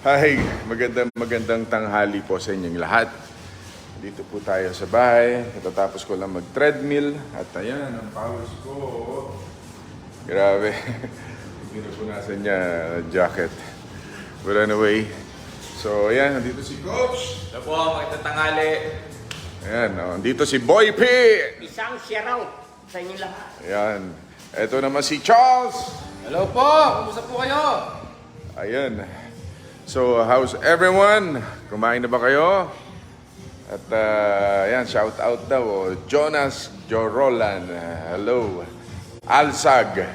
Hi, magandang tanghali po sa inyong lahat. Dito po tayo sa bahay. Katatapos ko lang mag-treadmill. At ayan, ang pawis ko. Grabe. Pinupunasan niya jacket. But anyway, so ayan, nandito si Coach. Hello po, magandang tanghali. Ayan, nandito si Boy P. Isang shoutout sa inyo lahat. Ayan. Ito naman si Charles. Hello po, kumusta po kayo? Ayan. So, how's everyone? Kumain na ba kayo? At ayan, shout out daw. Jonas Jorolan. Hello. Alsag.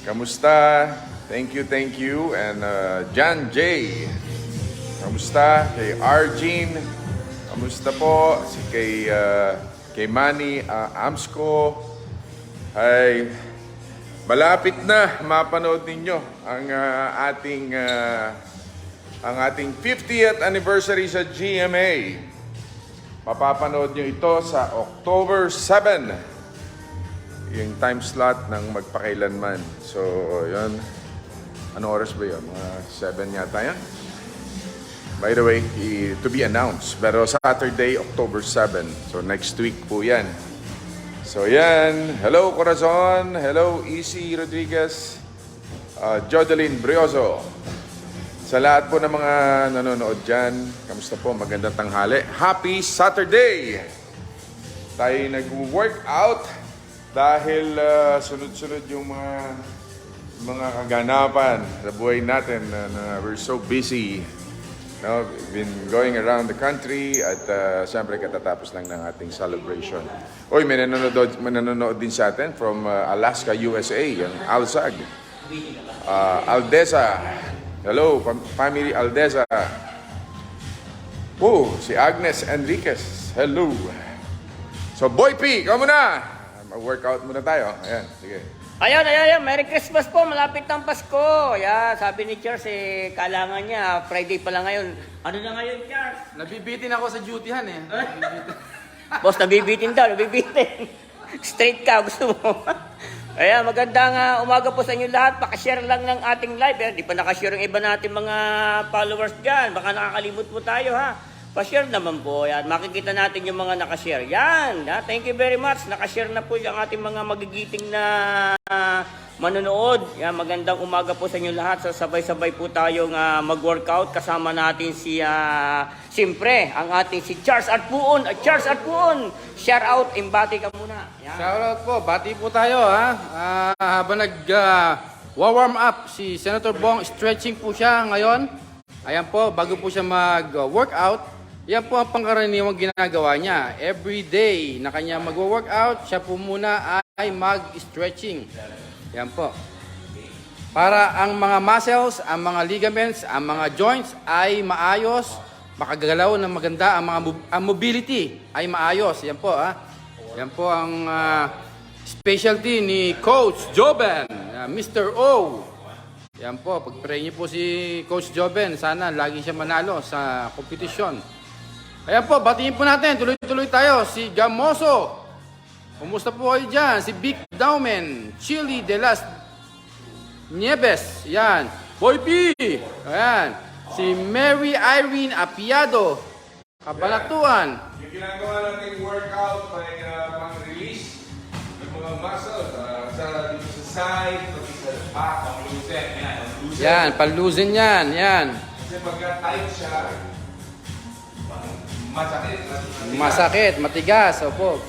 Kamusta? Thank you. And John J. Kamusta? Kay Arjin. Kamusta po? Kay Manny Amsco. Hi. Malapit na mapanood ninyo ang ating 50th anniversary sa GMA. Mapapanood nyo ito sa October 7. Yung time slot ng magpakailanman. So, yun. Anong oras ba yun? 7 yata yan? By the way, to be announced. Pero Saturday, October 7. So, next week po yan. So, yan. Hello, Corazon. Hello, Easy Rodriguez. Jodeline Brioso. Sa lahat po ng mga nanonood dyan, kamusta po? Magandang tanghali. Happy Saturday! Tayo nag-workout dahil sunod-sunod yung mga kaganapan sa buhay natin na we're so busy. No, we've been going around the country at siyempre katatapos lang ng ating celebration. Oy, may nanonood din sa atin from Alaska, USA, yung Alsag. Aldesa. Hello, family Aldesa. Oh, si Agnes Enriquez. Hello. So, Boy P, ikaw muna. Mag-workout muna tayo. Ayan, sige. Ayun. Merry Christmas po. Malapit ng Pasko. Yeah, sabi ni Charles, kailangan niya. Friday pa lang ngayon. Ano na ngayon, Charles? Nabibitin ako sa dutyhan eh. Boss, nabibitin daw. Straight ka, gusto mo. Ayan, magandang umaga po sa inyo lahat. Pakashare lang ng ating live. Di pa nakashare yung iba natin mga followers dyan. Baka nakakalimot po tayo, ha? Pa-share naman po. Yan. Makikita natin yung mga nakashare. Yan. Thank you very much. Nakashare na po yung ating mga magigiting na manonood. Yan. Magandang umaga po sa inyo lahat. So, sabay-sabay po tayong mag-workout. Kasama natin si, siyempre, ang ating si Charles Arpuon. Charles Arpuon, shout out. Imbati ka muna. Yan. Shoutout po, bati po tayo ha. Habang warm up si Senator Bong, stretching po siya ngayon. Ayan po, bago po siya mag-workout. Yan po ang pangkaraniwang ginagawa niya. Every day na kanya mag-workout, siya po muna ay mag-stretching. Yan po. Para ang mga muscles, ang mga ligaments, ang mga joints ay maayos, makagalaw ng maganda, ang mobility ay maayos. Yan po ha. Yan po ang specialty ni Coach Joben, Mr. O. Yan po, pag-pray niyo po si Coach Joben, sana lagi siya manalo sa kompetisyon. Ayan po, batiin po natin, tuloy-tuloy tayo. Si Gamoso, kumusta po kayo dyan? Si Vic Daumen, Chili de las Nieves, yan. Boy P, ayan. Si Mary Irene Apiado, Kabalatuan. Yung ginagawa nating workout may pang-release ng mga muscles dito sa side, sa back, pang-loosen. Yan, panlusin yan, yan. Kasi pagka tight siya, Masakit, matigas, opo.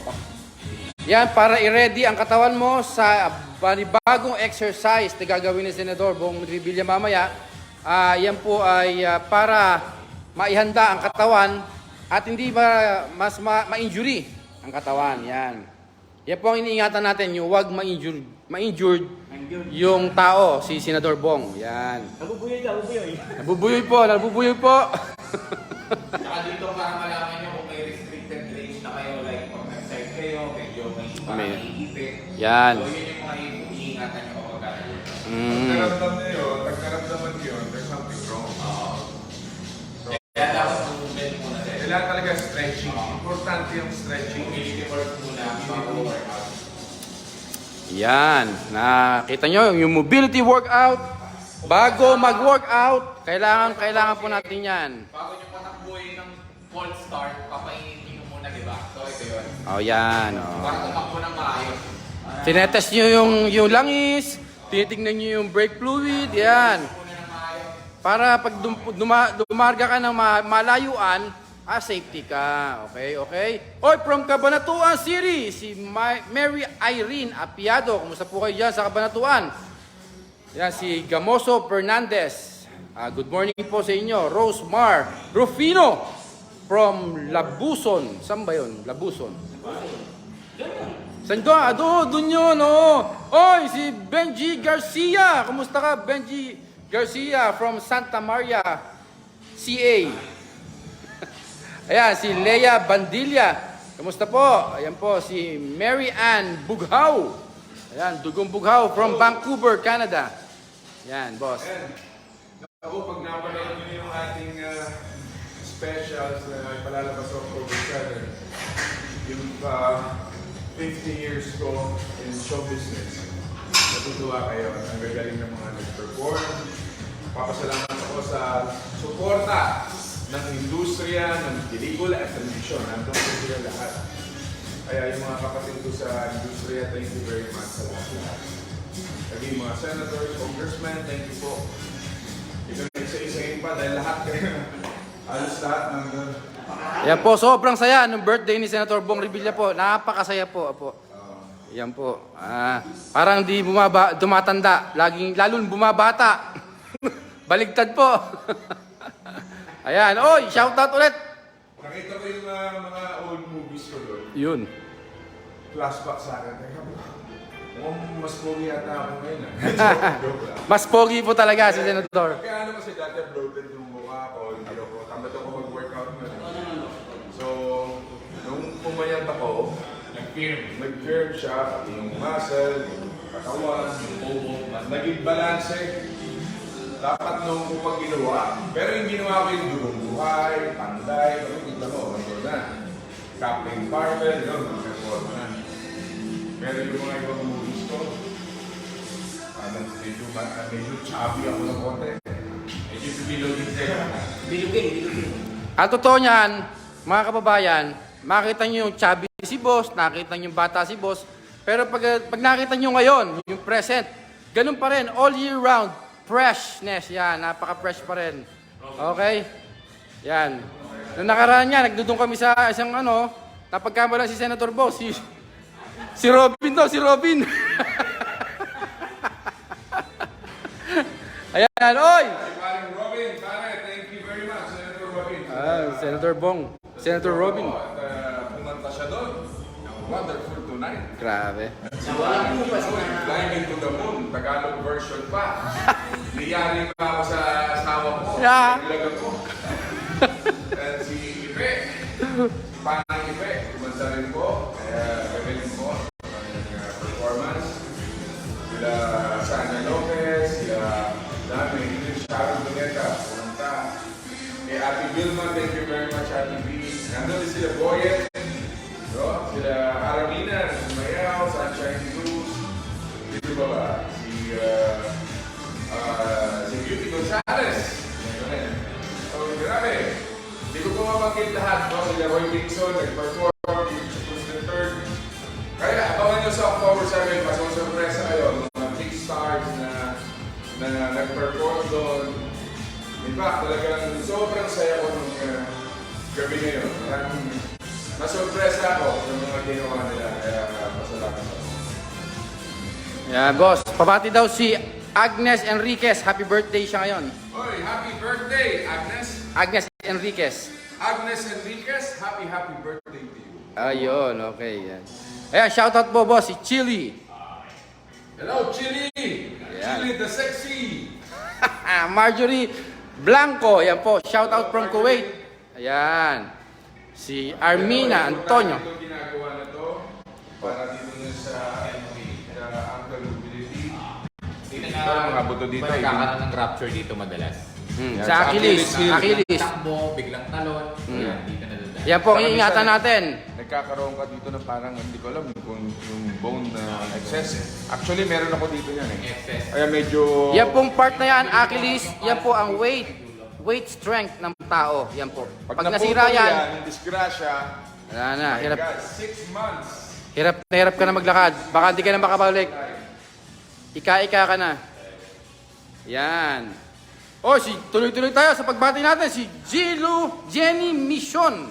Yan, para i-ready ang katawan mo sa panibagong exercise na gagawin ni Senador Bong Revilla mamaya. Yan po ay para maihanda ang katawan at hindi mas ma-injury ang katawan. Yan. Yan po ang iniingatan natin, yung huwag ma-injured yung tao, si Senador Bong. Yan. Nabubuyoy po. Saka dito para malaman nyo kung may restricted range na kayo, like pag nag-side kayo, medyo may parang iipit. Yan. So yun yung mga iingatan nyo kapag gano'n. Pagkaramdaman nyo yun, there's something wrong. Kaya dapat movement muna sa'yo. Kailangan talaga stretching. Importante yung stretching. Mobility work muna bago workout. Yan. Nakita nyo yung mobility workout. Bago mag-workout, kailangan po natin yan. Bago nyo patakbuhin ng cold start, papainitin nyo muna, di ba? So, ito yun. Oh, yan. Oh. Para tumakbo ng maayos. Tinetest nyo yung langis, tinitingnan nyo yung brake fluid, yan. Para pag dumarga ka ng malayuan, safety ka. Okay, okay? Oy, from Cabanatuan City, si Mary Irene Apiado. Kumusta po kayo dyan sa Cabanatuan? Yan, si Gamoso Fernandez. Good morning po sa inyo. Rosemar Rufino from Labuson. Saan ba yun? Labuson. Saan doon? Doon yun, oh. Oy, si Benji Garcia. Kumusta ka, Benji Garcia from Santa Maria, CA. Ayan, si Leia Bandilla. Kumusta po? Ayan po, si Mary Ann Bughaw. Ayan, Dugong Bughaw from Vancouver, Canada. Ayan, boss. Ako, pag napanood nyo yung ating specials na ipalalabas October 7, yung 50 years ko in show business, natutuwa kayo. Ang gagaling ng mga nag-perform. Papasalamat ako sa suporta ng industriya, ng pelikula at telebisyon. Nandun ko sila lahat. Kaya yung mga kapatid ko sa industriya, thank you very much sa lahat. Naging mga senators, congressmen, thank you po. Ito na isa-isahin pa dahil lahat kayo, halos lahat nandun. Yan po, sobrang saya ng birthday ni Senator Bong Revilla po. Napakasaya po. Yan po. Parang di dumatanda. Lalong bumabata. Baligtad po. Ayan. Oy, shoutout ulit. Nakita ko yung mga old movies ko doon. Yun. Flashback sa akin. Teka po, mukhang mas pogi yata ako ngayon. Joke lang. Mas pogi po talaga si Senator. Kaya ano kasi dati bloated yung mukha ko, hindi ako, tamad ako mag-workout ngayon. So, nung pumayat ako, nag-firm siya, pati yung muscle, yung katawan, yung bobo, naging balance eh. Dapat nung ko pag ginawa, pero yung ginawa ko yung durong buhay, panday, kita mo, ano na. Captain Marvel, yun, mga reforma na. Pero yung mga ibang movies ko, medyo chubby ako ng konti. Medyo bilogin sa'yo. Bilugin. Ang totoo niyan, mga kababayan, makita nyo yung chubby si boss, nakita nyo yung bata si boss, pero pag nakita nyo ngayon, yung present, ganun pa rin, all year round, freshness, yan, napaka-fresh pa rin. Okay? Yan. Noong nakaraan niya, nagdudong kami sa isang napagkamala si Senator Bo, si Robin daw, si Robin. Ayan, oy! Paring Robin, pare, thank you very much, Senator Robin. Senator Bong, Senator Robin. At pumanta siya doon. Wonderful tonight. Grabe. Flying into the moon, Tagalog version pa. Niyari pa ako sa asawa ko. Yeah. Naglagan ko. And si Ipe, Panang Ipe, kumanta rin po. Kaya gagaling po ang performance. Sila Sanya Lopez, sila dami, Sharon Doneta, kumanta. Kay Ate Vilma, thank you very much, Ate B. Nandun din sila Boyet. Sila Aramina, Sumayaw, Sunshine Blues. Dito ba ba? Si Beauty Gonzales. So, grabe. Hindi ko pumapagkit lahat. No? Sila Roy Dixon, nag-perform, yung third. Kaya abangan nyo sa October 7, pasong surpresa kayo. Mga big stars na nag-perform doon. In fact, talagang sobrang saya ko nung gabi ngayon. Nasurpresa ako sa mga ginawa nila, kaya pasalamat ako. Yeah, boss. Pabati daw si Agnes Enriquez. Happy birthday siya ngayon. Oy, happy birthday, Agnes! Agnes Enriquez. Agnes Enriquez, happy birthday to you. Ayun, okay. Yan. Ayan, shoutout po, boss, si Chili. Hello, Chili! Ayan. Chili the sexy! Marjorie Blanco. Ayan po, shoutout from Kuwait. Ayan. Si Armina Antonio. Ito ginagawa na to para dito na sa Uncle Mobility. Dito Mga buto dito, Ba nagkakaroon ng rupture dito madalas? Sa Achilles. Achilles heel. Achilles. Takbo, biglang talon. Yan, dito na doon. Yan po ang iingatan natin. nagkakaroon ka dito na parang hindi ko alam kung yung bone na excess. Actually, meron ako dito yan eh. Kaya medyo... Yan pong part na yan, Achilles, yan po ang weight strength ng tao. Yan po. Pag nasira naputol yan, yung disgrasya, wala na, my hirap, God, 6 months. hirap ka na maglakad. Baka hindi ka na makabalik. Ika-ika ka na. Yan. Oh, tuloy-tuloy tayo sa pagbati natin. Si Jenny Mission.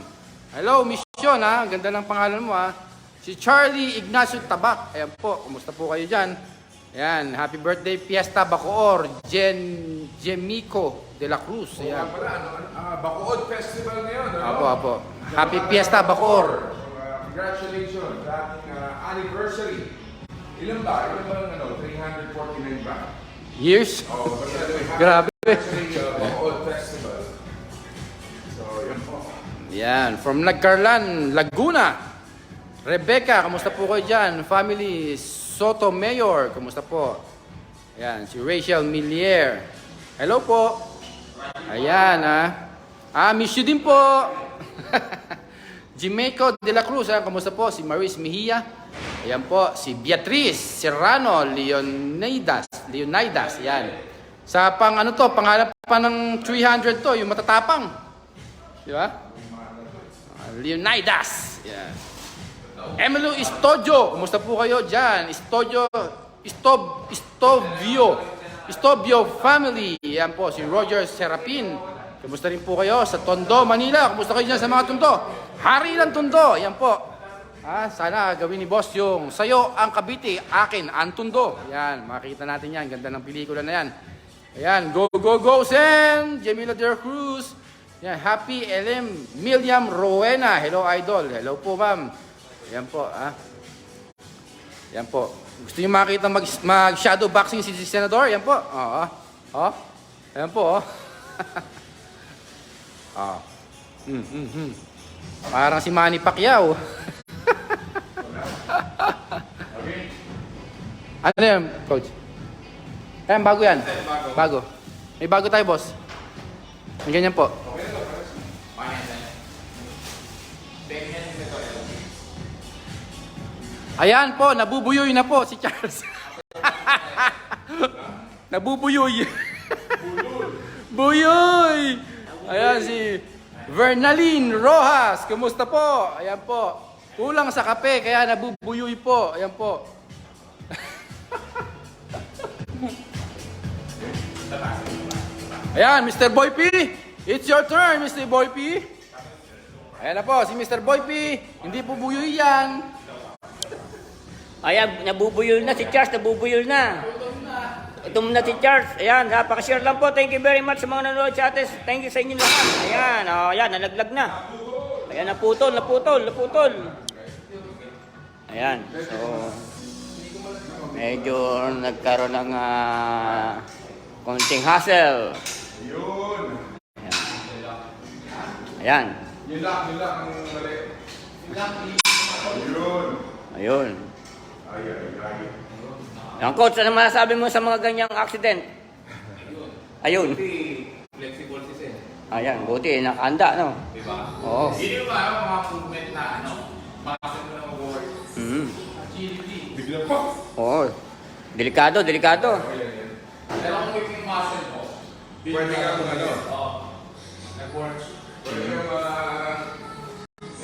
Hello, Mission ha. Ang ganda ng pangalan mo ha. Si Charlie Ignacio Tabak. Ayan po, kumusta po kayo dyan? Ayan, happy birthday Fiesta Bacoor. Jemico de la Cruz. Ayan. Bacood Festival ngayon. Apo. Happy Fiesta Bacoor. Congratulations sa ating anniversary. Ilan ba? 349 ba? Years? Oh, basta happy Grabe. anniversary Bacood Festival. So, yun po. Yan, from Nagcarlan, Laguna. Rebecca, kamusta po kayo dyan? Family Sotomayor, kamusta po? Yan, si Rachel Millier. Hello po. Ayan, miss you din po. Jimeco de la Cruz, kamusta po? Si Maris Mejia. Ayan po, si Beatriz Serrano Leonidas, yan. Sa pangalan pa ng 300 to, yung matatapang. Di ba? Leonidas. Yan. Emilio Estodio, kumusta po kayo dyan? Estovio family. Yan po, si Roger Serapin. Kumusta rin po kayo sa Tondo, Manila? Kumusta kayo dyan sa mga Tondo? Hari ng Tondo, yan po. Sana gawin ni Boss yung sayo ang Cavite, akin ang Tondo. Yan, makikita natin yan. Ganda ng pelikula na yan. Ayan, go, Sen! Jamila De Cruz. Yan, Happy LM Milliam Rowena. Hello, Idol. Hello po, ma'am. Yan po, Yan po. Gusto niyo makita mag-shadow boxing si Senador? Yan po. Yan po, Parang si Manny Pacquiao. Ano yan, Coach? Ayan, bago yan. Bago. May bago tayo, boss. May ganyan po. Ayan po, nabubuyoy na po si Charles. Nabubuyoy. Buyoy! Ayan si Vernaline Rojas. Kumusta po? Ayan po. Kulang sa kape, kaya nabubuyoy po. Ayan po. Ayan, Mr. Boy P. It's your turn, Mr. Boy P. Ayan na po, si Mr. Boy P. Hindi po buyoy yan. Ayan, nabubuyol na si Charles, nabubuyol na. Itom na si Charles. Ayan, napaka-share lang po. Thank you very much sa mga nanonood sa atin. Thank you sa inyo lahat. Ayan, ayan, nalaglag na. Ayan, naputol. Ayan, so, medyo nagkaroon ng konting hassle. Ayan. Yun lang ang mali. Ayun. Ang coach, ano masasabi mo sa mga ganyang accident? Ayun. Flexible si Sen. Ayan, buti, nakahanda, no? Diba? Oo. Hindi ba mga movement na makasal mo na mag-work? Bigla pa. Oo. Delikado. Pero kung quick yung muscle mo, Pwede ka nag-work. Pwede ka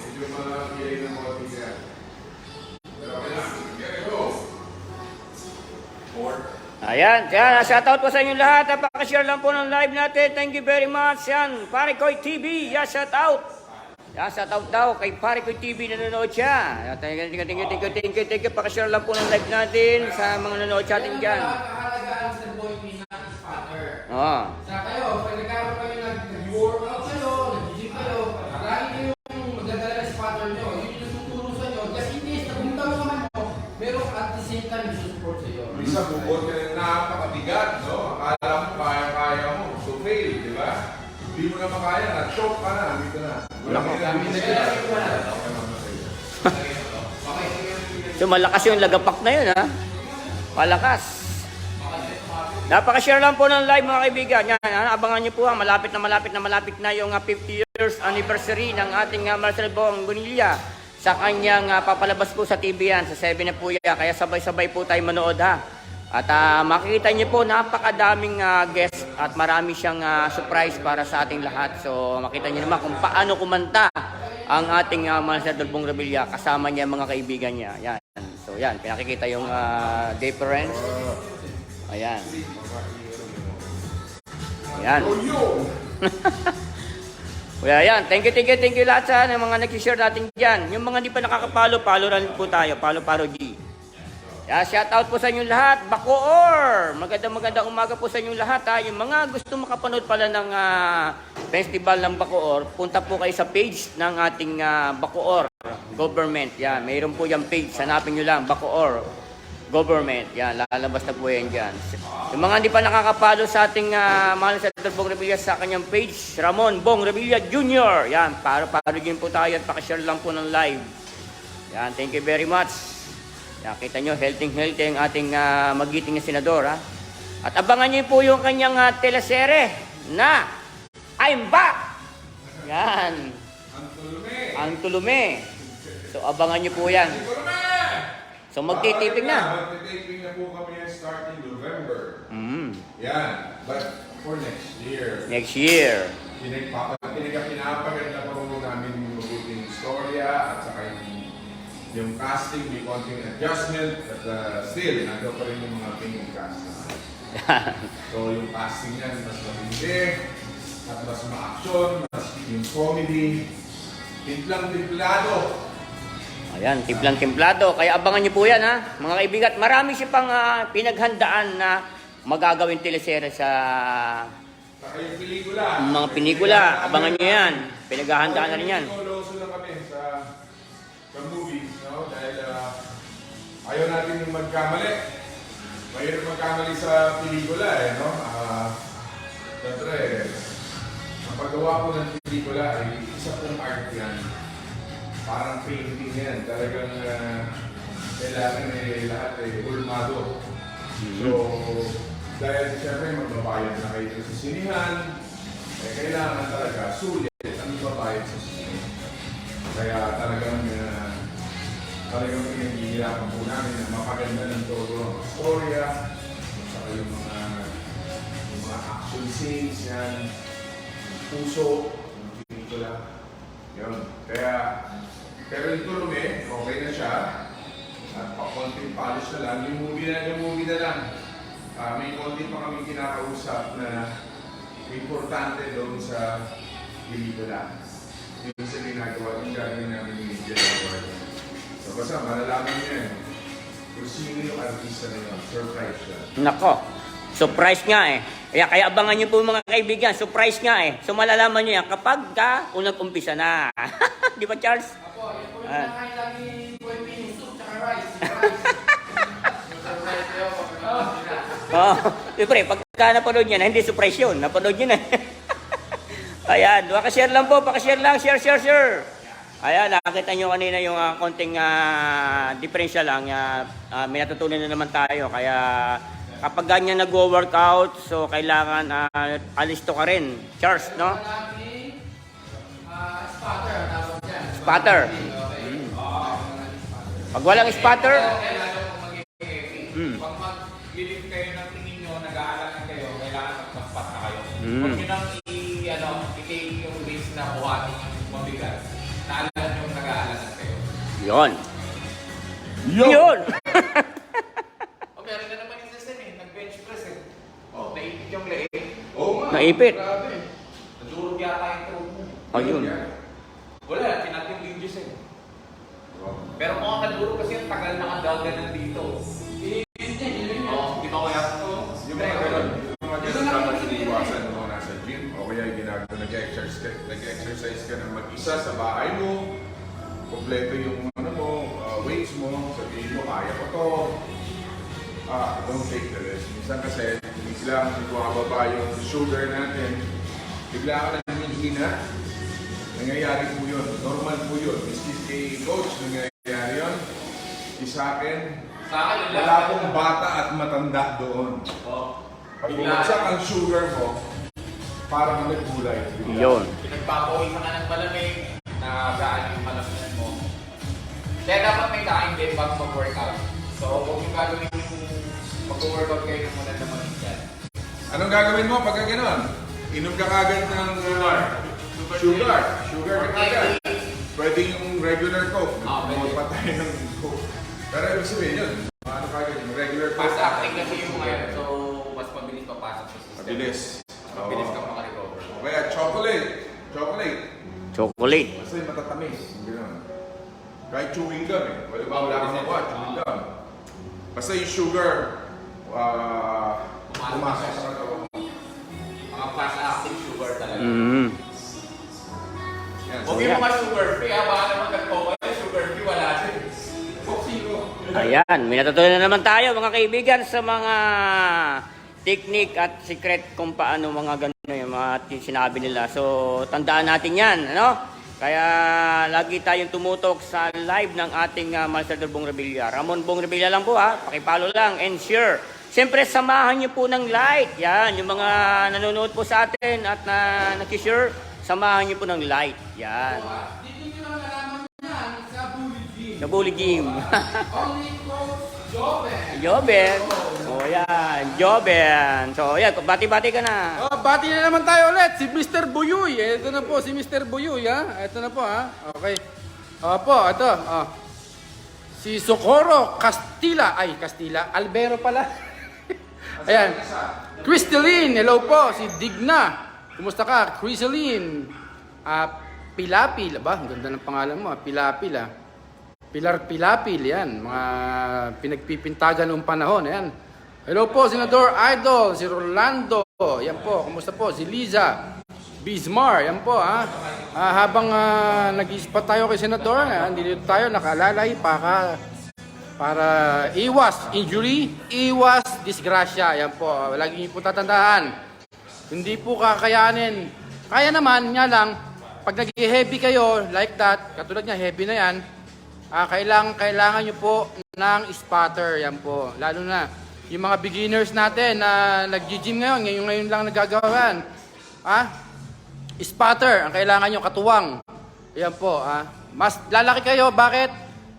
medyo kilay ng mga tigya. Pero kailangan, go! Ayan, shoutout po sa inyo lahat. Napaka-share lang po ng live natin. Thank you very much. Yan, Parikoy TV. Yan, shoutout. Yan, shoutout daw kay Parikoy TV na nanonood siya. Yan, thank you. Paka-share lang po ng live natin sa mga nanonood sa atin dyan. Nakahalagaan sa boy na spotter. Oo. Sa kayo, pag nagkaroon kayo nag-workout kayo, nag-gym kayo, lagi kayong magdadala ng spotter nyo. Yun yung tuturo sa inyo. Just in case na kung tama naman mo, meron at the same time yung support sa iyo. Bisa bukod ka na napakabigat, no? Akala mo kaya mo to fail, di ba? Hindi mo na makaya, na-choke ka na, dito na. So malakas yung lagapak na yun, ha? Malakas. Napaka-share lang po ng live, mga kaibigan. Yan, abangan niyo po, malapit na yung 50 years anniversary ng ating Marcel Bong Bonilla sa kanyang papalabas po sa TV yan, sa 7 na po yan. Kaya sabay-sabay po tayo manood ha. At makikita niyo po, napakadaming guests at marami siyang surprise para sa ating lahat. So makita niyo naman kung paano kumanta ang ating Manager Bong Revilla kasama niya mga kaibigan niya. Yan. So yan, pinakikita yung difference. Ayan. Ayan. Kaya yan, thank you lahat sa mga nag-share natin dyan. Yung mga hindi pa nakakapalo, follow rin po tayo, follow G. Kaya shout out po sa inyong lahat, Bacoor! Magandang umaga po sa inyong lahat ha. Yung mga gusto makapanood pala ng festival ng Bacoor, punta po kayo sa page ng ating Bacoor Government. Yan, mayroon po yung page, hanapin nyo lang, Bacoor Government. Yan, lalabas na po yan dyan. Yung mga hindi pa nakakapalo sa ating mahal sa Dr. Bong Revilla sa kanyang page, Ramon Bong Revilla Jr. Yan, paro din po tayo at pakishare lang po ng live. Yan, thank you very much. Yan, kita nyo, healthy ang ating magiting na senador. Ha? At abangan nyo po yung kanyang telesere na I'm Back! Yan. Ang Tulume. So abangan nyo po yan. So magtitiping na. Magtitiping na po kami starting November. Mm. Yan. But for next year. Next year. Pinapaganda pa rin namin yung mabuting istorya at saka yung casting, may konting adjustment at still, nandun pa rin yung mga pinging cast. So yung casting yan, mas matindi at mas ma-action, mas yung comedy, timplang-timplado. Ayan, timplang-timplado. Kaya abangan nyo po yan ha. Mga kaibigan, marami siya pang pinaghandaan na magagawin telesere sa Saka yung pelikula. mga pelikula. Abangan nyo yan. Pinaghahandaan na rin yan. Loso na kami sa movie, no? Dahil ayaw natin yung magkamali. Mahirap magkamali sa pelikula eh, no? Siyempre, ang paggawa ko ng pelikula ay isa pong art yan. Parang painting yan. Talagang kailangan lahat hulmado. So, dahil siyempre magbabayad na kayo sa sinihan, kailangan talaga sulit ang magbabayad sa sinihan. Kaya talagang pinaghihirapan po namin na mapaganda ng todo ang storya, at saka yung mga action scenes yan, puso, ng pelikula. Yun. Pero yung Tulume, okay na siya. At pa-konting polish na lang. Yung movie na lang. May konti pa kami kinakausap na importante doon sa pelikula. Yung sa ginagawa, yung gagawin namin yung media award. So basta, malalaman niyo yan. Kung sino yung artista na yun, surprise siya. Nako, surprise nga eh. Kaya abangan nyo po mga kaibigan, surprise nga eh. So malalaman nyo yan kapag unang-umpisa na. Di ba Charles? Ako, yun po yung nakain lagi boy bean, soup, tsaka rice. Surprise kayo. Oo. Siyempre, pagka napanood nyo na, hindi surprise yun. Napanood nyo na. Ayan, pakashare lang po, pakashare lang, share. Ayan, nakakita nyo kanina yung konting diferensya lang. May natutunan na naman tayo. Kaya kapag ganyan nag-workout, so kailangan alisto ka rin. Charles, no? Spotter, tawag dyan. Spotter. Pag walang spotter, Pag mag-lift kayo ng tingin nyo, nag-aalangan kayo, kailangan mag-spot na kayo. Mm. Huwag nyo nang i-take yung risk na buhatin yung mabigat. Naalala nyo nag-aalangan kayo. yun. Yun! O meron na naman yung system eh, nag-bench press eh. O, naipit yung leeg. Oo nga. Naipit. Grabe. Nadurog yata yung throat mo. Ayun. Wala, kinat yung videos eh. Pero kung ang nadurog kasi yung tagal nakagaganan dito. Di ba kaya? Yung mga ganun, yung mga ganun dapat iniiwasan mo nasa gym o kaya ginagawa, nag-exercise ka ng mag-isa sa bahay mo, kompleto yung weights mo, sabihin mo, kaya ko to. Don't take the risk. Minsan kasi, biglang bumababa yung shoulder natin, bigla ka na humihina. Nangyayari po yun. Normal po yun. Miski kay coach, nangyayari yun. Sa akin, Sa akin, wala pong bata at matanda doon. Pag bumagsak ang sugar mo, parang naggulay. Yun. Pinagpapawisan ka ng malamig, nagaan yung kalamnan mo. Kaya dapat may kain din bago mag-workout. So, huwag yung gagawin yung mag-workout kayo ng muna naman dyan. Anong gagawin mo pagka gano'n? Inom ka kagad ng sugar ka kagad. Pwede yung regular Coke. Pwede. Huwag pa tayo ng Coke. Pero ibig sabihin yun, ano kagad yung regular Coke. Fast acting kasi yung ngayon. So, mas mabilis papasok sa system. Mabilis. Mabilis Oo. ka makarecover. O kaya chocolate. Chocolate. Kasi matatamis. Gano'n. Kahit chewing gum eh. Wala kang makuha, chewing gum. Basta yung sugar, pumasok sa katawan mo. Mga fast acting sugar talaga. Mm. Yan. Huwag yung mga sugar free ha. Baka naman nag-coca na sugar free. Wala din. Coke zero. Ayan, may natutunan na naman tayo mga kaibigan sa mga technique at secret kung paano mga gano'n yung mga sinabi nila. So, tandaan natin yan, ano? Kaya lagi tayong tumutok sa live ng ating Master Bong Revilla. Ramon Bong Revilla lang po ha, pakipalo lang and share. Siyempre, samahan niyo po ng light. Yan, yung mga nanonood po sa atin at nakishare, samahan niyo po ng light. Yan. Dito nyo lang nalaman yan sa Bully Gym. Sa Bully Gym. Only Coach Joven. Joben. O yan, Joben. So yan, bati-bati ka na. Oh, bati na naman tayo ulit si Mr. Buyuy. Ito na po si Mr. Buyuy ha. Ito na po ha. Okay. Opo, ito. Si Socorro Castilla. Ay, Castilla. Albero pala. Ayan. Crystalline. Hello po. Si Digna. Kumusta ka? Crystalline. Pilapil. Aba, ang ganda ng pangalan mo. Pilapil ah. Pilar Pilapil. Yan. Mga pinagpipintagan noong panahon. Ayan. Hello po, Senador Idol, si Rolando. Yan po, kumusta po? Si Liza Bismar, yan po ha. Habang nag-ispat tayo kay Senador, dito tayo nakalalay para iwas injury, iwas disgrasya. Yan po, lagi niyo po tatandaan. Hindi po kakayanin. Kaya naman, nga lang, pag nag-heavy kayo, like that, katulad niya, heavy na yan, kailangan nyo po ng spotter. Yan po, lalo na yung mga beginners natin na nag-gym ngayon lang nagagawan. Spotter, ang kailangan nyo, katuwang. Yan po, mas lalaki kayo. Bakit?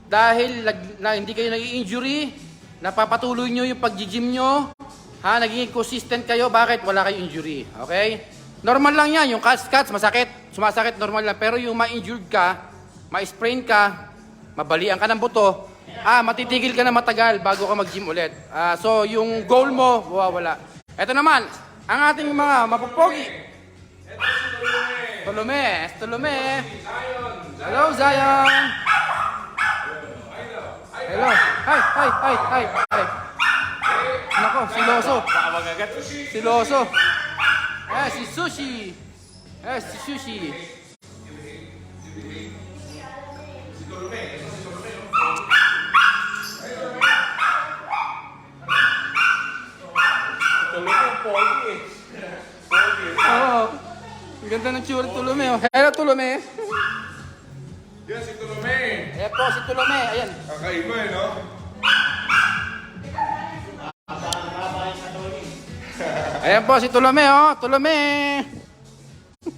Dahil hindi kayo nag-injury, napapatuloy nyo yung pag-gym nyo, naging consistent kayo. Bakit? Wala kayong injury. Okay? Normal lang yan, yung cuts, sumasakit, normal lang. Pero yung ma-injured ka, ma-sprain ka, mabalian ka ng buto, matitigil ka na matagal bago ka mag-gym ulit. So, yung goal mo, wala. Ito naman, ang ating mga mapopogi. Tolome. Hello, Zion. Hello. Hi. Nako, si Loso. Si Sushi. Oo. Ang ganda ng tsura ni Tulome. Oh. Hello, Tulome. Yan si Tulome. Ayan po, si Tulome. Ayan. Kakaiba eh, no? Ayan po, si Tulome. Oh. Tulome.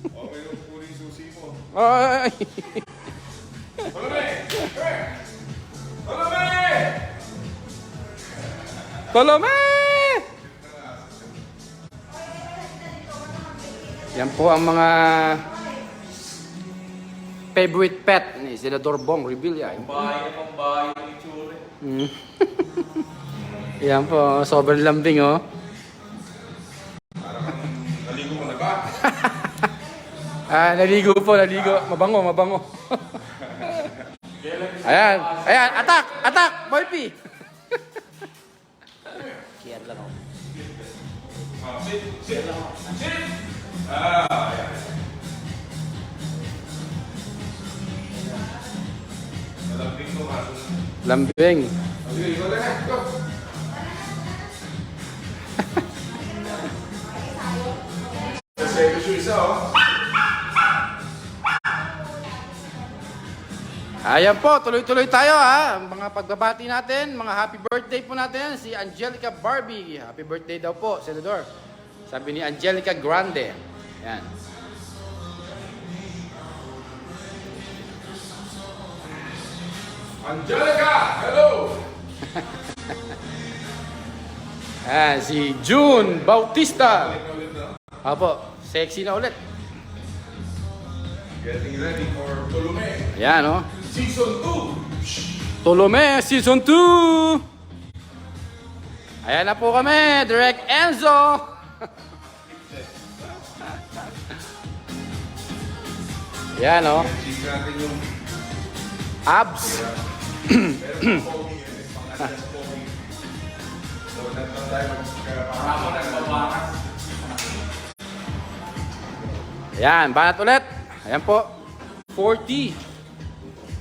Okay yung puri susi mo. Ay. Tulome! Tulome! Tulome! Yan po ang mga favorite pet ni Senador Bong Revilla. Pambayo ni Chure. Yan po, sobrang lambing oh. Parang naligo mo na ba? Naligo. Mabango. Ayan, attack, Boy P. Share lang ako. Sit. Yan. Nalambing ko nga. Lambing. Sige, ikaw na. Go. Kasi ito isa, oh. Ayan po, tuloy-tuloy tayo ha. Mga pagbabati natin, mga happy birthday po natin, si Angelica Barbie. Happy birthday daw po, Senador. Sabi ni Angelica Grande. Ayan. Angelica, hello! Ayan, si June Bautista. Apo, sexy na ulit. Getting ready for Tulume. Ayan, oh. Season 2. Tulume Season 2! Ayan na po kami, Direct Enzo! Ayan, oh. Check natin yung Abs. pogi. Pang-adjust pogi. So, natin tayo Ako nagbabakas. Ayan, banat ulit. Ayan po. 40.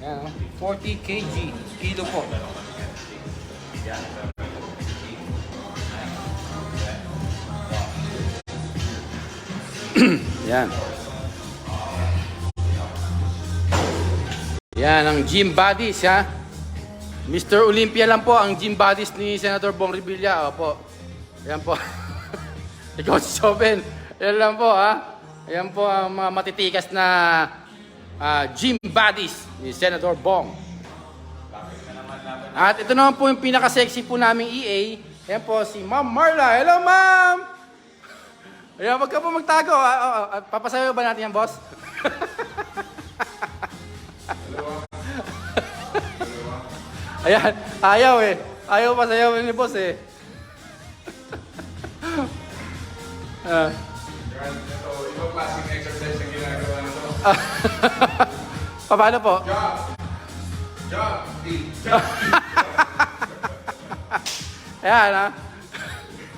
Ayan, oh. 40 kg. Kilo po. Yan. Yan ang gym bodies, ha. Mr. Olympia lang po ang gym bodies ni Senator Bong Revilla. Opo. Yan po. Ikaw si Soben. Yan lang po, ha. Yan po ang mga matitikas na gym bodies ni Senator Bong. At ito naman po yung pinaka-sexy po naming EA. Yan po si Ma'am Marla. Hello, Ma'am! Ayan, wag ka po magtago. Papasayo ba natin yan, boss? Ayan, ayaw eh. Ayaw pa sayo ni boss eh. ito, ibang klaseng exercise ang ginagawa nito. Paano po? Jump, eat, jump. Ayan, ha?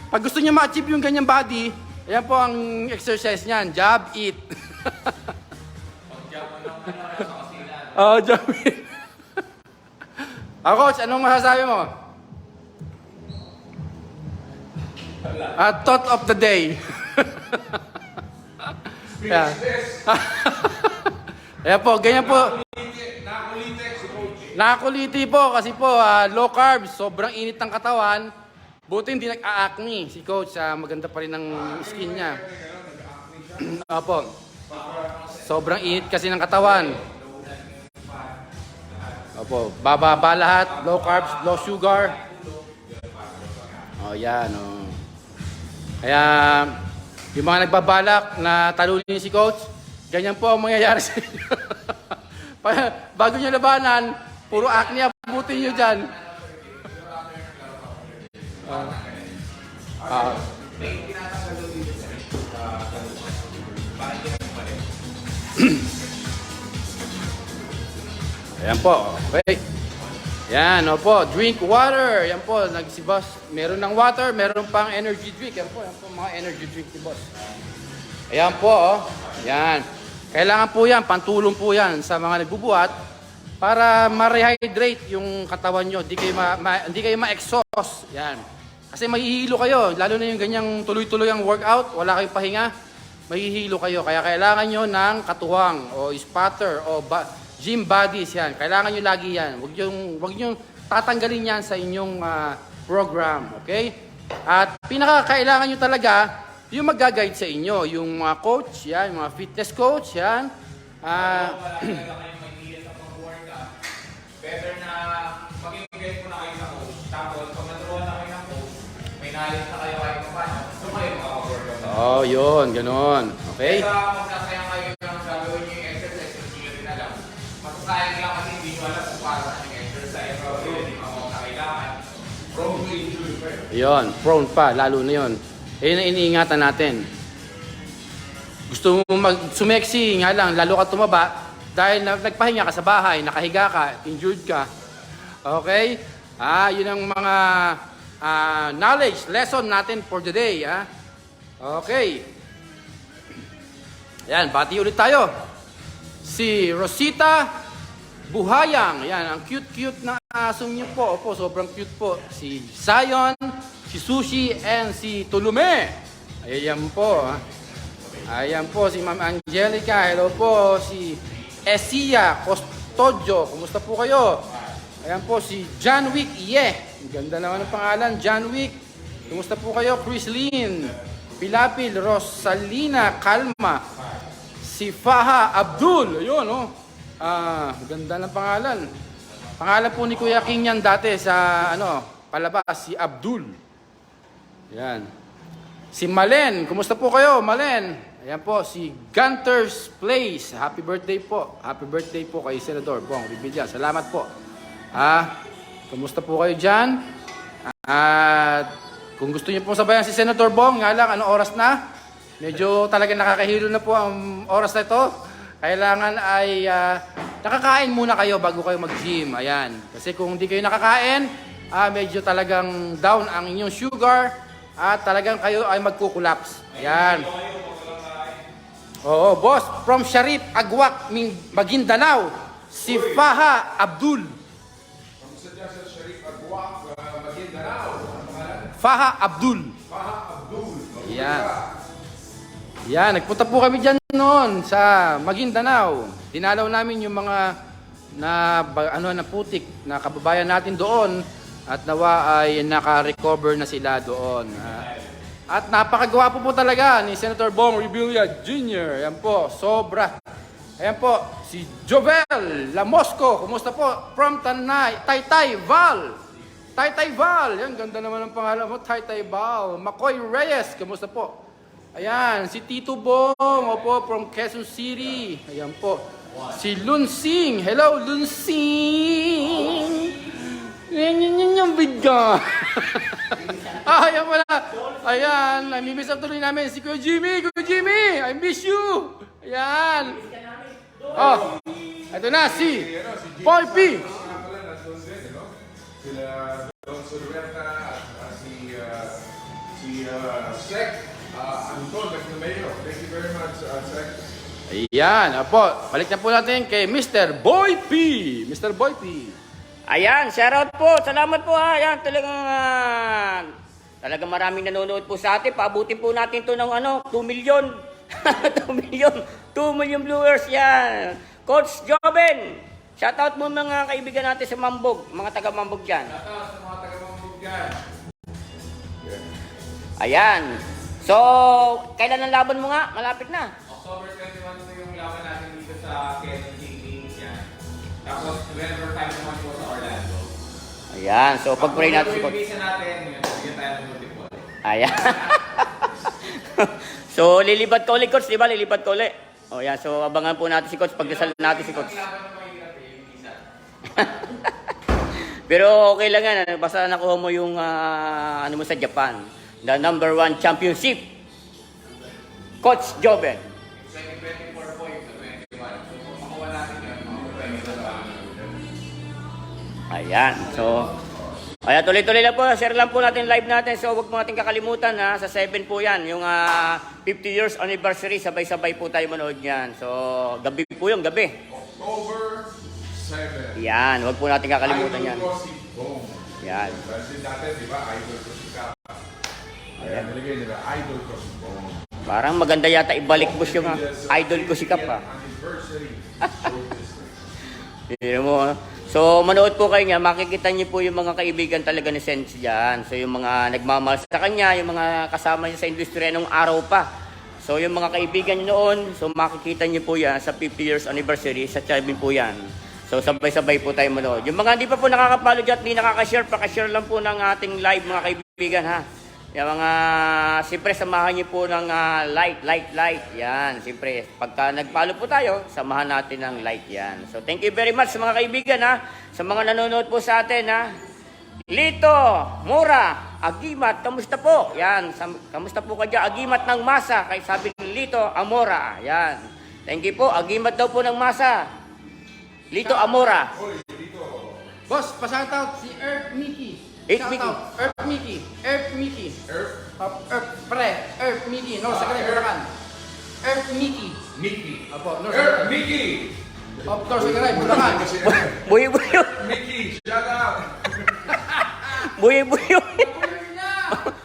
Pag gusto niyo ma-achieve yung ganyang body, ayan po ang exercise niyan. Job, eat. Oh, job, eat. Coach, anong masasabi mo? Thought of the day. Ayan. Ayan po, ganyan po. Nakulitek si Coach. Nakakuliti po kasi po low carbs, sobrang init ng katawan. Buti hindi nag-a-acne si Coach, maganda pa rin ang skin niya. Opo. Sobrang init kasi ng katawan. Opo, bababa lahat, low carbs, low sugar. Oh, yan, oh. Kaya, yung mga nagbabalak na talunin si Coach, ganyan po ang mangyayari sa inyo. Bago nyo labanan, puro acne abutin nyo dyan. Ayan po, okay. Yan, opo, drink water. Yan po, si boss. Meron ng water, meron pang energy drink. Yan po mga energy drink ni boss. Ayan po, oh. Yan. Kailangan po yan, pantulong po yan sa mga nagbubuhat para ma-rehydrate yung katawan nyo. Hindi kayo ma-exhaust. Yan. Kasi mahihilo kayo, lalo na yung ganyang tuloy-tuloy ang workout, wala kayong pahinga, mahihilo kayo. Kaya kailangan nyo ng katuwang o spatter o gym bodies yan. Kailangan nyo lagi yan. Huwag nyo tatanggalin yan sa inyong program. Okay? At pinakakailangan nyo talaga yung mag-guide sa inyo. Yung mga coach, yan, mga fitness coach, yan. Better na mag-invest mo na kayo sa coach. Tapos, pag naturuan na kayo ng coach, may knowledge na kayo kahit pa paano. So, kayo makaka-workout. Oh, yun, ganun. Okay? Kesa magsasayang kayo ng gagawin nyo yung exercise, kung hindi nyo rin alam. Masasayang lang kasi hindi nyo alam kung paano yung exercise. So, hindi pa mo na kailangan. Prone to injury. Yun, prone pa, lalo na yun. Ayun ang iniingatan natin. Gusto mo mag-sumeksi, nga lang, lalo ka tumaba, dahil nagpahinga ka sa bahay, nakahiga ka, injured ka. Okay? Yun ang mga knowledge, lesson natin for the day. Okay. Ayan, bati ulit tayo. Si Rosita Buhayang. Ayan, ang cute-cute na aso niyo po. Opo, sobrang cute po. Si Zion, si Sushi, and si Tulume. Ayan po. Ayan po, si Ma'am Angelica. Hello po, si Esia Custodio. Kumusta po kayo? Ayan po, si John Wick. Ang ganda naman ng pangalan, John Wick. Kumusta po kayo? Chris Lynn, Pilapil, Rosalina Kalma, si Faha Abdul. Ayun, oh. Ganda ng pangalan. Pangalan po ni Kuya King yan dati sa palabas, si Abdul. Yan. Si Malen, kumusta po kayo, Malen? Ayan po, si Gunter's Place. Happy birthday po. Happy birthday po kay Senador Bong Revilla. Salamat po. Kumusta po kayo dyan? At kung gusto niyo pong sabayan si Senator Bong, nga lang, anong oras na? Medyo talaga nakakahilo na po ang oras na ito. Kailangan ay nakakain muna kayo bago kayo mag-gym. Ayan. Kasi kung hindi kayo nakakain, medyo talagang down ang inyong sugar at talagang kayo ay magkukulaps. Ayan. Oo, boss. From Sharif Agwak, Maguindanao, si Faha Abdul. Kamusta dyan sa Sharif Agwak, Maguindanao? Faha Abdul. Faha Abdul. Ayan. Yan, nagpunta po kami dyan noon sa Maguindanao. Dinalaw namin yung mga na putik na kababayan natin doon at nawa ay naka-recover na sila doon. At napakagwapo po talaga ni Senator Bong Revilla Jr. Ayan po, sobra. Ayan po, si Jovel Lamosco. Kumusta po? From Tanay, Taytay Val. Taytay Val. Yan, ganda naman ang pangalan mo, Taytay Val. Makoy Reyes. Kumusta po? Ayan, si Tito Bong, opo, from Quezon City. Ayan po. Si Lunsing. Hello, Lunsing. Yan yung bigga. Ayan pala. Ayan, namimiss ang tuloy namin. Si Kuya Jimmy. Kuya Jimmy, I miss you. Ayan. Oh, ito na si Paul P. Sila Don Surventa at si Sek Anton Mayo. Thank you very much, Sek. Ayan, apo. Balik na po natin kay Mr. Boy P. Mr. Boy P. Ayan, shoutout po. Salamat po ha. Ayan, talagang maraming nanonood po sa atin. Paabutin po natin to ng 2 million. 2 million. 2 million viewers yan. Coach Joben. Shoutout mo mga kaibigan natin sa Mambog. Mga taga Mambog dyan. Shoutout sa mga taga-Mambog dyan. Ayan. So, kailan ang laban mo nga? Malapit na. October 21 po yung laban natin dito sa Quezon City. Yan. Tapos, November 5 naman po sa Orlando. Ayan. So, pag-pray natin si Coach. Coach. Yung natin, yun, bigyan tayo ng multiple. Ayan. So, lilipat ka ulit, Coach. Diba? Lilipat ka ulit. O, yan. So, abangan po natin si Coach. Pagdasal natin si Coach. Laban na mahirap yung isa. Pero okay lang yan. Basta nakuha mo yung mo sa Japan. The #1 championship. Coach Joben. 2024 po yung sa 21. So, kung makuha natin yun, makuha na ba? Ayan. So, ayan, tuloy-tuloy lang po. Share lang po natin live natin. So, huwag mo natin kakalimutan ha. Sa 7 po yan. Yung 50 years anniversary. Sabay-sabay po tayo manood yan. So, gabi po yung gabi. October 7. Yan. Huwag po natin kakalimutan yan. Idol ko si Bong. Yan. Kasi dati, di ba, idol ko si Kap. Ayan, nalagay nila, idol ko si Bong. Parang maganda yata ibalik mo yung idol ko si Kap ha. Anniversary. Hindi mo. So, manood po kayo niya, makikita niyo po yung mga kaibigan talaga ni Sense dyan. So, yung mga nagmamahal sa kanya, yung mga kasama niya sa industriya nung araw pa. So, yung mga kaibigan niyo noon, so makikita niyo po yan sa 50 years anniversary, sa Chabin po yan. So, sabay-sabay po tayo manood. Yung mga hindi pa po nakakapalo dyan at hindi nakakashare, pakashare lang po ng ating live mga kaibigan ha. Yung mga, siyempre samahan niyo po ng like. Yan, siyempre, pagka nagpalo po tayo, samahan natin ng like yan. So, thank you very much sa mga kaibigan ha. Sa mga nanonood po sa atin ha. Lito, Mura, Agimat, kamusta po? Yan, kamusta po ka dyan? Agimat ng Masa, kay sabi ni Lito, Amora. Yan. Thank you po, Agimat daw po ng Masa. Lito Amora. Boss, pa-shoutout si Earth Mickey. Earth Shoutout, Earth Mickey. Earth Mickey. Earth Mickey. North Sagray, Bulacan. Earth Mickey. Mickey. Apo, North Sagray. Mickey! North Sagray, Bulacan. Buyo-buyo. Mickey, shout out! Buyo-buyo.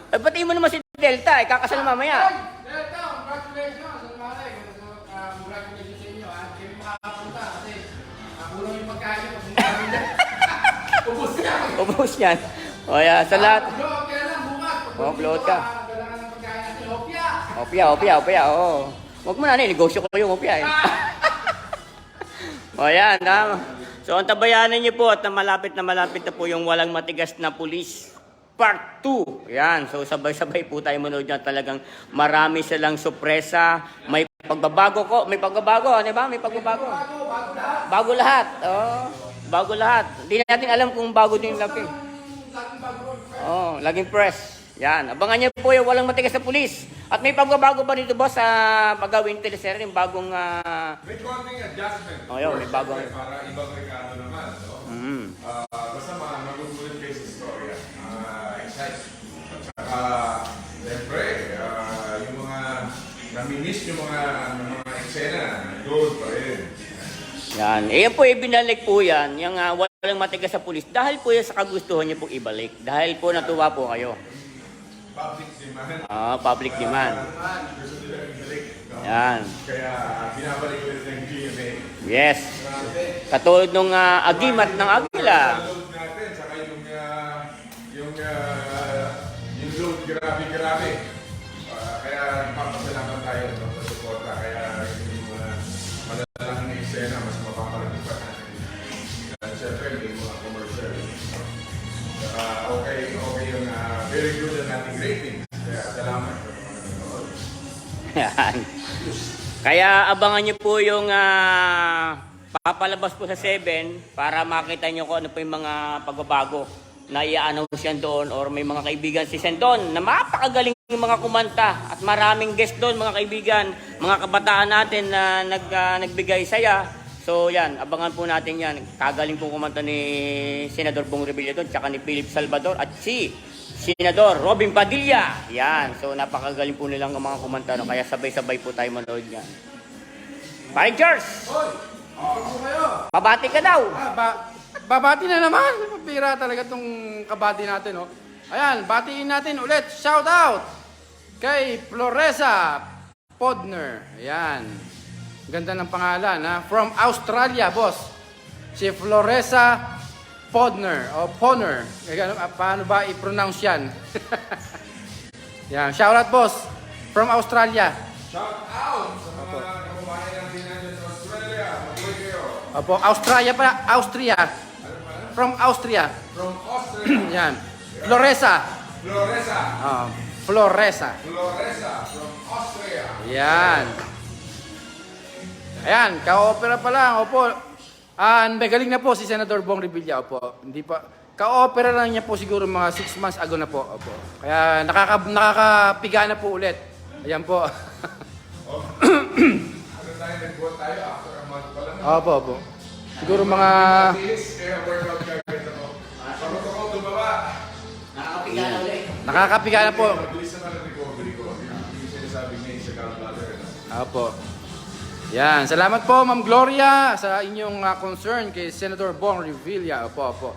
Eh, pati mo naman si Delta, kakasal mamaya. Delta, congratulations. Congratulations sa inyo. Kayo makakapunta kasi kulang yung pagkain. Ubus niya. Ubus yan. O yan, sa lahat. Upload ka lang bukas. Upload ka. Kailangan ng pagkain natin. Opya, oo. Huwag mo na, negosyo ko yung opya eh. O yan, So ang tabayanan niyo po at na malapit na po yung walang matigas na pulis. Part 2. Yan. So sabay-sabay po tayo manood yan. Talagang marami silang sorpresa. May pagbabago ko. May pagbabago. Ano ba? May pagbabago. Bago lahat. Oh, bago lahat. Hindi natin alam kung bago din yung laki. Oh, laging press. Yan. Abangan niyo po yung walang matigas na pulis. At may pagbabago ba dito, boss, sa pagawin teleserye, yung bagong... May konting adjustment. Oh, yun, may bagong... Para ibang rekado naman, no? Basta magugulit kayo sa storya. Excite. At saka, siyempre, yung mga namimiss yung mga eksena, gold pa rin. Yan. Eh, yan po, ibinalik po yan, yung walang matigas sa pulis. Dahil po yan sa kagustuhan niyo po ibalik. Dahil po natuwa po kayo. Public demand. Public demand. Gusto nila ibalik. No? Yan. Kaya, binabalik ulit ng GMA. Yes. Katulad nung agimat ng agila. Load natin, saka yung load, grabe. Kaya papasalamat tayo sa suporta. Kaya yung mga malalang na eksena, mas mapapalaki pa natin. Siyempre, may mga commercial. Okay yung very good ang ating rating. Kaya salamat sa mga nanonood. Yan. Kaya abangan niyo po yung papalabas po sa 7 para makita niyo kung ano po yung mga pagbabago na i-announce yan doon or may mga kaibigan si Senton na mapakagaling yung mga kumanta at maraming guest doon mga kaibigan, mga kabataan natin na nagbigay saya. So yan, abangan po natin yan. Kagaling po kumanta ni Senador Bong Revilla doon, tsaka ni Philip Salvador at si Senador Robin Padilla. Yan, so napakagaling po nilang mga kumanta. No? Kaya sabay-sabay po tayo manood yan. Paring Charles! Pabati ka daw! Babati na naman. Pira talaga tong kabati natin, no? Ayan, batiin natin ulit. Shout out kay Floresa Podner. Ayan. Ganda ng pangalan, ha? From Australia, boss. Si Floresa Podner o Podner. Paano ba i-pronounce yan? Yan, shout out, boss. From Australia. Shout out sa mga kababayan natin nandiyan sa Australia. Mabuhay kayo. Opo, Australia pala. Austria. From Austria. From Australia. Yan. Floresa. Floresa. Floresa. Floresa from Austria. Yan. Ayan, ka-opera pa lang. Opo. Galing na po si Senator Bong Revilla. Opo. Hindi pa. Ka-opera lang niya po siguro mga 6 months ago na po. Opo. Kaya nakakapiga na po ulit. Ayan po. Ano tayo, nag-vote tayo after a month pa lang. Opo, opo. Siguro mga... Kaya workout ka agad ako. Pagod ako, tumaba. Nakakapiga na ulit. Nakakapiga na po. Mabilis naman ang recovery ko. Yung sinasabi niya sa gallbladder. Opo. Yan. Salamat po, Ma'am Gloria, sa inyong concern kay Senator Bong Revilla. Opo, opo.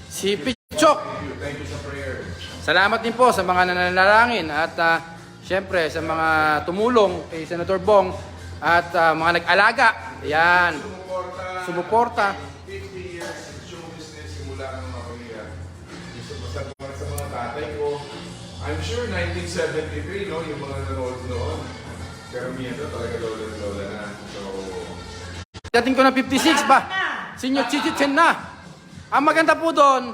Si Pichok. Thank you sa prayer. Salamat din po sa mga nananalangin at siyempre sa mga tumulong kay Senator Bong at mga nag-alaga. Yan. Sumuporta. 50 years in show business simula ng mga pamilya. Sa mga tatay ko, I'm sure 1973, no, yung mga nanood noon. Karamihan na talaga lola na. So, Dating ko na 56 ba? Senior citizen na. Ang maganda po doon,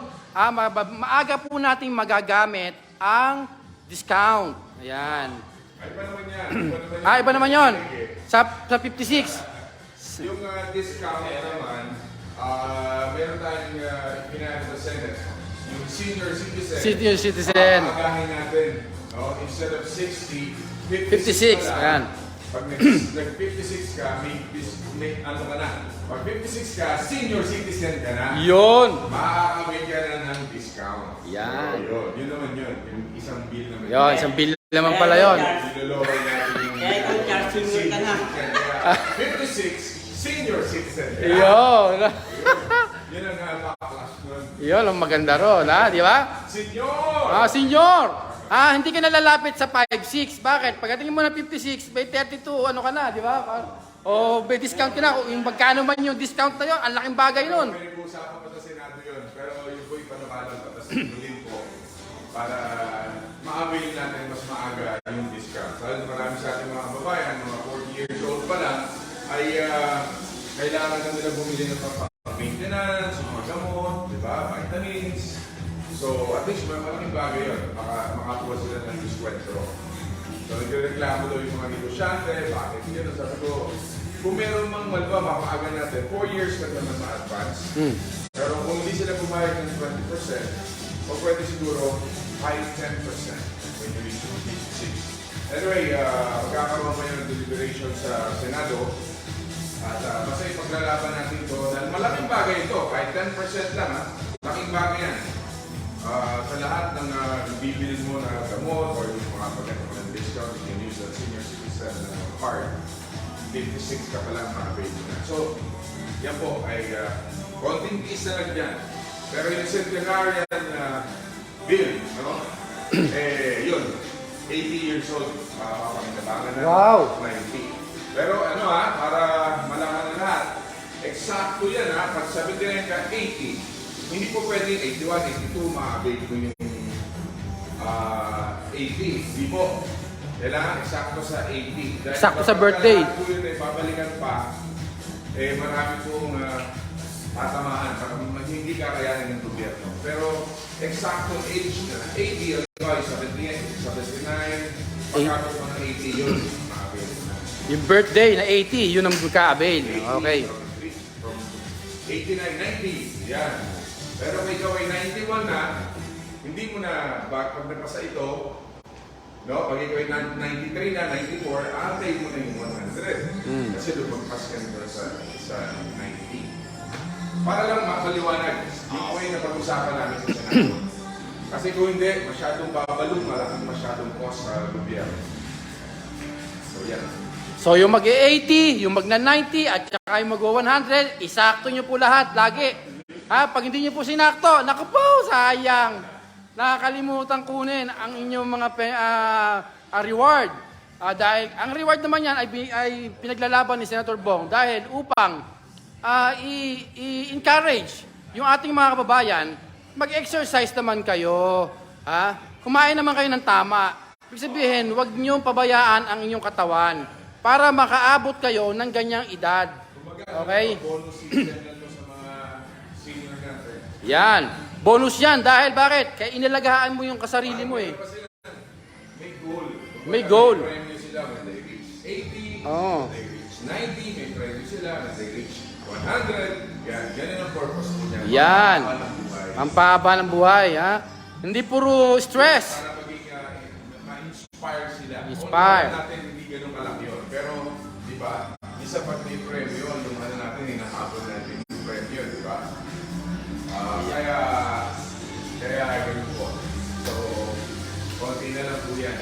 maaga po nating magagamit ang discount. Ayan. iba naman yan. Iba naman yon. Sa 56. Yung discount naman, meron tayong pinahal sa Senate. Yung senior citizen. Senior citizen. Agahin natin. No? Instead of 60, 56. pa lang. Ayan. Pag nag-56 ka, may ano ka na. Pag 56 ka, senior citizen ka na. Yun. Makakawin ka na ng discount. Yan. So, yun naman yun. Yung isang bill naman. Yun, isang bill naman pala yun. Niloloway natin yung Kaya ikaw, Charles, senior ka na. Kaya 56, senior citizen ka na. Yun. Yun ang backlash nun. Yun, ang maganda ron, ha? Di ba? Senior! Senior! Hindi ka na lalapit sa 5'6". Bakit? Pagdating mo na 56, may 32, ano ka na, di ba? O may discount ka na. Yung magkano man yung discount na yun, ang laking bagay nun. Pwede po usapan pa sa Senado yun. Pero yun po ipanukalan pa. Tapos tulin po para ma-avail natin mas maaga yung discount. Dahil marami sa ating mga kababayan, mga 40 years old pa lang, ay kailangan na nila bumili ng pang-maintenance maintenance, yung mga gamot, di ba? Vitamins. So, at least malaking bagay yun. Makakuha sila ng diskwento. So, nagreklamo daw yung mga negosyante, bakit yun? Sabi ko, kung meron mang malba, mapaaga natin, 4 years na naman ma-advance. Pero kung hindi sila pumayag ng 20%, o pwede siguro high 10% when you reach 56. Anyway, magkakaroon pa yun ng deliberation sa Senado. At basta ipaglalaban natin ito, dahil malaking bagay ito, kahit 10% lang ha, malaking bagay yan. Sa lahat ng bibili mo na gamot or yung mga pagkakaroon ng discount, you can use the senior citizen card. 56 ka pa lang makabili na. So, yan po ay konting tiis na lang dyan. Pero yung centenarian bill, no? Yun, 80 years old, papakinabangan na. Wow! 90. Pero ano para malaman na lahat, eksakto yan pag sabi din ka 80, hindi po pwedeng 81, 82, makabili ko yung 80. Hindi po. Kailangan eksakto sa 80. Dahil Eksakto sa birthday. Dahil po yun babalikan pa, marami pong tatamaan para hindi kakayanin ng gobyerno. Pero eksakto age na, 80, 78, 79, pagkakot mo ng 80 yun, makabili na. Yung birthday na 80, yun ang magka-avail. Okay. From 89, 90, yan. Pero kung ikaw ay 91 na, hindi mo na, pag napasa ito, no, pag ikaw ay 93 na, 94, antay mo na yung 100. Kasi lumagpas ka nito sa 90. Para lang makaliwanag, yung way na pag-usapan namin sa Senado. Kasi kung hindi, masyadong babalong, malaking masyadong cost sa gobyerno. So yan. So yung mag-80, yung magna-90, at saka yung mag-100, isakto nyo po lahat, lagi. Pag hindi nyo po sinakto, naku po, sayang. Nakakalimutan kunin ang inyong mga reward. Dahil ang reward naman yan ay pinaglalaban ni Senator Bong dahil upang i-encourage yung ating mga kababayan, mag-exercise naman kayo. Kumain naman kayo ng tama. Ibig sabihin, huwag nyo pabayaan ang inyong katawan para makaabot kayo ng ganyang edad. Okay? Bonus season na to sa mga senior natin. Yan. Bonus yan. Dahil bakit? Kaya inalagaan mo yung kasarili mo eh. May goal. May goal. May premyo sila when they reach 80, Oo. when they reach 90, may premyo sila when they reach 100. Yan. Ganyan ang purpose po niya. Yan. Pangalaman ng buhay. Ang pahaba ng buhay, ha? Hindi puro stress. Para maging ma-inspire sila. Inspire. Kung natin hindi ganun kalaki yun. Pero, di ba, isa pag may premyo, yung ano natin, hinahabol natin yung premyo, di ba? Kaya ganun po. So, konti na lang po yan.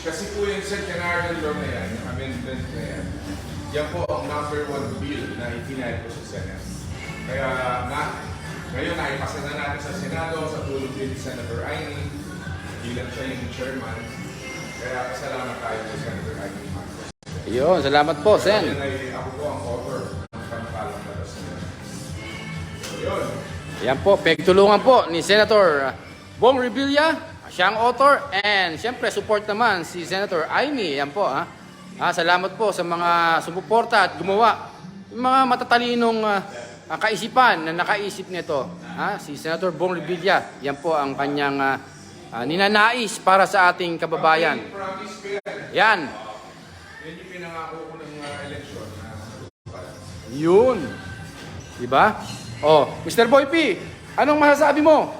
Kasi po yung centenarian law na yan, yung amendment na yan po ang number 1 bill na itinayad po sa Senate. Kaya ngayon naipasa na natin sa Senado, sa tulong din ni Senator Aimee, bilang siya yung chairman. Kaya pasalamat tayo kay Senator Aimee Marcos. Yun, salamat po, Sen. Yan ay ako po ang author ng pangkalang batas na yan. So yun. Yan po, pagtulungan po ni Senator Bong Revilla, siya ang author, and siyempre support naman si Senator Aimee. Yan po, salamat po sa mga sumuporta at gumawa. Yung mga matatalinong kaisipan na nakaisip nito. Si Senator Bong Revilla, yan po ang kanyang ninanais para sa ating kababayan. Promise ko yan. Yan. Yan yung pinangako ko ng eleksyon na Yun. Diba? Oh, Mr. Boy P, anong masasabi mo?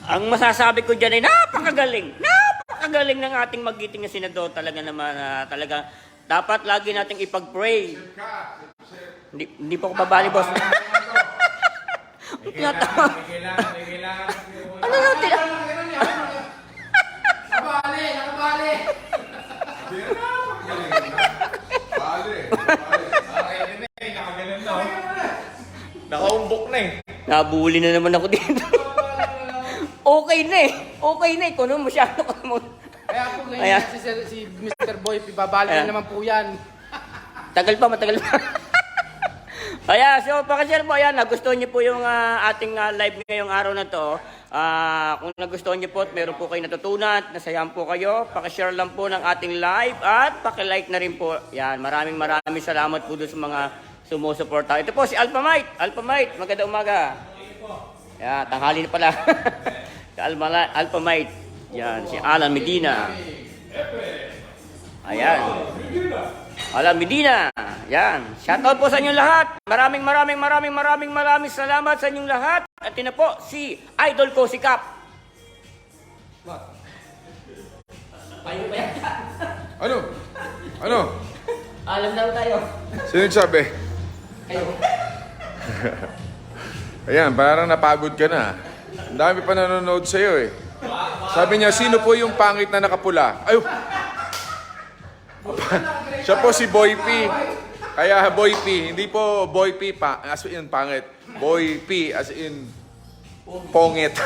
Ang masasabi ko dyan ay napakagaling. Napakagaling ng ating magiting na senador. Talaga naman, talaga. Dapat lagi nating ipag-pray. Hindi po ako babali, boss. May kailangan. Ano natin? Nakabali! Nakaumbok na eh. Nabuli na naman ako dito. Okay na eh. Kung ano masyado ka mo. Kaya po ngayon Ayan. si Mr. Boy P, babali na Ayan. naman po yan. Matagal pa. Ayan, so pakashare po, ayan, nagustuhan niyo po yung ating live ngayong araw na to. Kung nagustuhan niyo po at meron po kayo natutunan, nasayahan po kayo, pakishare lang po ng ating live at pakilike na rin po. Yan, maraming salamat po doon sa mga sumusuporta. Ito po si Alphamite. Alphamite, magandang umaga. Yan, tanghali na pala. Alphamite. Yan, si Alan Medina. Ayan. Alan Medina. Yan. Shoutout po sa inyong lahat. Maraming salamat sa inyong lahat. At yun na po, si Idol ko, si Cap. Ano? Ano? Alam na tayo. Sino nagsabi? Ayan, parang napagod ka na. Ang dami pa nanonood sa'yo eh. Sabi niya, sino po yung pangit na nakapula? Ay, siya po si Boy P. Kaya Boy P, hindi po Boy P as in pangit. Boy P as in pongit.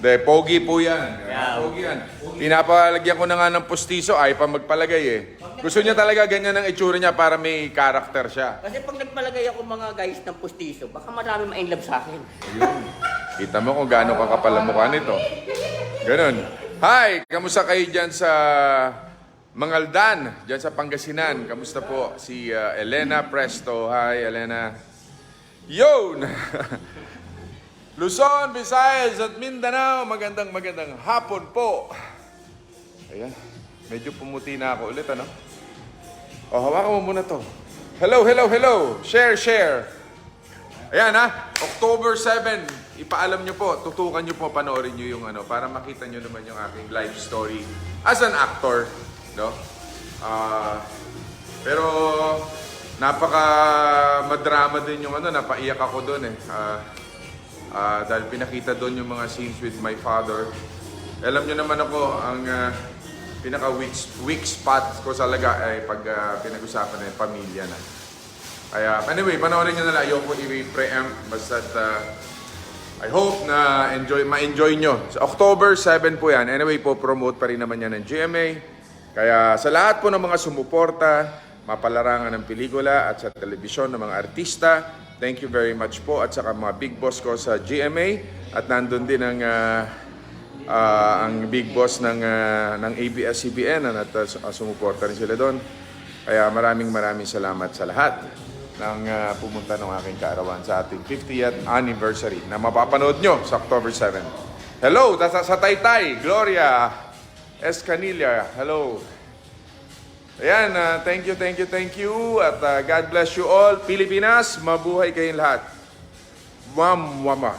De, pogi po yan. Yeah. Pogi yan. Pinapalagyan ko na nga ng pustiso, ay pa magpalagay eh. Gusto niya talaga ganyan ang itsura niya para may karakter siya. Kasi pag nagpalagay ako mga guys ng pustiso, baka marami ma-inlove sa akin. Ayun. Kita mo kung gaano kakapal ang mukha nito. Ganun. Hi! Kamusta kayo dyan sa Mangaldan? Dyan sa Pangasinan. Kamusta po? Si Elena Presto. Hi, Elena. Yun! Luzon, Visayas at Mindanao. Magandang hapon po. Ayan. Medyo pumuti na ako ulit, ano? O, hawakan mo muna to. Hello. Share. Ayan, ha? October 7. Ipaalam nyo po, tutukan nyo po, panoorin nyo yung ano, para makita nyo naman yung aking life story as an actor, no? Pero, napaka madrama din yung ano, napaiyak ako doon eh. Dahil pinakita doon yung mga scenes with my father. Alam nyo naman ako, ang pinaka-weak spot ko talaga ay pag pinag-usapan na yung pamilya na. Kaya, anyway, panoorin nyo na lang. Ayoko i-preempt. Basta't, I hope na ma-enjoy nyo. Sa October 7 po yan. Anyway po, promote pa rin naman yan ng GMA. Kaya sa lahat po ng mga sumuporta, mapalarangan ng pelikula at sa telebisyon ng mga artista, thank you very much po. At saka mga big boss ko sa GMA. At nandun din ang big boss ng ABS-CBN at sumuporta rin sila doon. Kaya maraming salamat sa lahat ng pumunta ng aking kaarawan sa ating 50th anniversary na mapapanood nyo sa October 7. Hello, sa Taytay, Gloria Escanilla. Hello. Ayan, thank you. At God bless you all. Pilipinas, mabuhay kayong lahat. Mama.